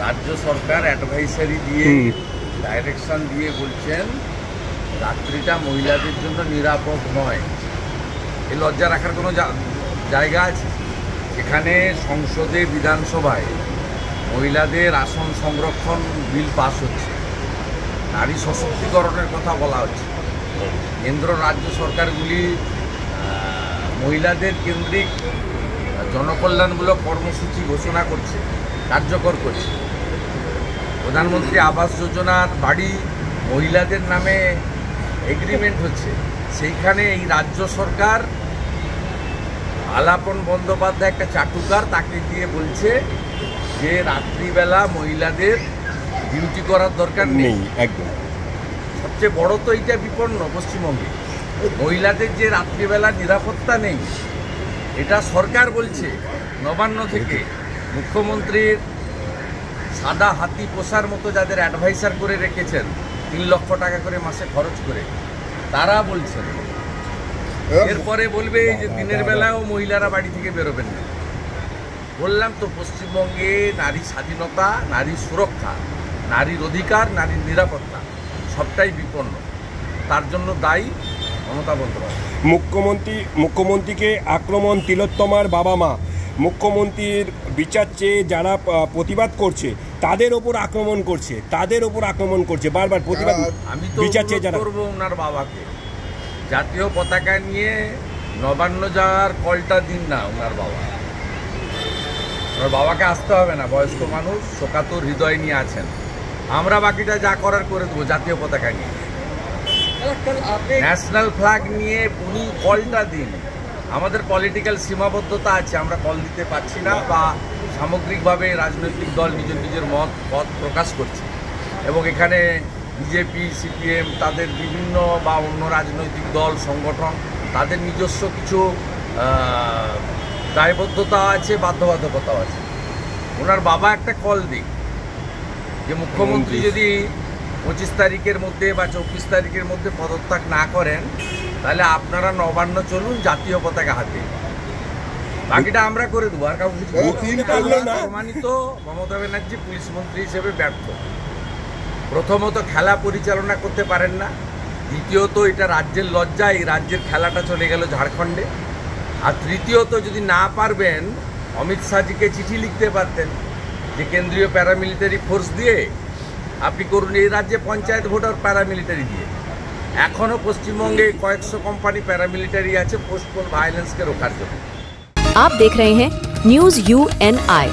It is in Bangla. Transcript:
রাজ্য সরকার অ্যাডভাইসারি দিয়ে ডাইরেকশন দিয়ে বলছেন রাত্রিটা মহিলাদের জন্য নিরাপদ নয়। এই লজ্জা রাখার কোনো জায়গা আছে? এখানে সংসদে বিধানসভায় মহিলাদের আসন সংরক্ষণ বিল পাস হচ্ছে, নারী সশক্তিকরণের কথা বলা হচ্ছে। কেন্দ্র রাজ্য সরকারগুলি মহিলাদের কেন্দ্রিক জনকল্যাণমূলক কর্মসূচি ঘোষণা করছে, কার্যকর করছে। প্রধানমন্ত্রী আবাস যোজনার বাড়ি মহিলাদের নামে এগ্রিমেন্ট হচ্ছে, সেইখানে এই রাজ্য সরকার আলাপন বন্দ্যোপাধ্যায় একটা চাটুকার, তাকে দিয়ে বলছে যে রাত্রিবেলা মহিলাদের ডিউটি করার দরকার নেই। একদম সবচেয়ে বড় তো এইটা বিপন্ন পশ্চিমবঙ্গে, মহিলাদের যে রাত্রিবেলা নিরাপত্তা নেই, এটা সরকার বলছে। নবান্ন থেকে মুখ্যমন্ত্রীর সাদা হাতি পোষার মতো যাদের অ্যাডভাইসার করে রেখেছেন 3 লক্ষ টাকা করে মাসে খরচ করে, তারা বলছেন। এরপরে বলবে যে দিনের বেলাও মহিলারা বাড়ি থেকে বেরোবেন না। বললাম তো, পশ্চিমবঙ্গে নারী স্বাধীনতা, নারী সুরক্ষা, নারীর অধিকার, নারীর নিরাপত্তা সবটাই বিপন্ন। তার জন্য দায়ী মমতা বন্দ্যোপাধ্যায়। মুখ্যমন্ত্রীকে আক্রমণ তিলোত্তমার বাবা মা, মুখ্যমন্ত্রীর বিচার চেয়ে যারা প্রতিবাদ করছে তাদের ওপর আক্রমণ করছে, বারবার প্রতিবাদ। আমি তো করবো ওনার বাবাকে, জাতীয় পতাকা নিয়ে নবান্ন যাওয়ার কলটা দিন না। ওনার বাবাকে আসতে হবে না, বয়স্ক মানুষ, শোকাতুর হৃদয় নিয়ে আছেন। আমরা বাকিটা যা করার করে দেবো। জাতীয় পতাকা নিয়ে, ন্যাশনাল ফ্ল্যাগ নিয়ে উনি কলটা দিন। আমাদের পলিটিক্যাল সীমাবদ্ধতা আছে, আমরা কল দিতে পারছি না, বা সামগ্রিকভাবে রাজনৈতিক দল নিজের মত প্রকাশ করছে। এবং এখানে বিজেপি, সিপিএম, তাদের বিভিন্ন বা অন্য রাজনৈতিক দল সংগঠন, তাদের নিজস্ব কিছু দায়বদ্ধতা আছে, বাধ্যবাধকতাও আছে। ওনার বাবা একটা কল দিক যে মুখ্যমন্ত্রী যদি 25 তারিখের মধ্যে বা 24 তারিখের মধ্যে পদত্যাগ না করেন, তাহলে আপনারা নবান্ন চলুন জাতীয় পতাকা হাতে, বাকিটা আমরা করে দেবো। আর কাউকে প্রমাণিত মমতা ব্যানার্জি পুলিশ মন্ত্রী হিসেবে ব্যর্থ। প্রথমত খেলা পরিচালনা করতে পারেন না, দ্বিতীয়ত এটা রাজ্যের লজ্জা, এই রাজ্যের খেলাটা চলে গেল ঝাড়খণ্ডে। আর তৃতীয়ত যদি না পারবেন, অমিত শাহজিকে চিঠি লিখতে পারতেন যে কেন্দ্রীয় প্যারামিলিটারি ফোর্স দিয়ে আপনি করুন। এই রাজ্যে পঞ্চায়েত ভোটার প্যারামিলিটারি দিয়ে, এখনও পশ্চিমবঙ্গে কয়েকশো কোম্পানি প্যারামিলিটারি আছে পোস্টপোন ভায়োলেন্সকে রোখার জন্য। आप देख रहे हैं न्यूज़ UNI।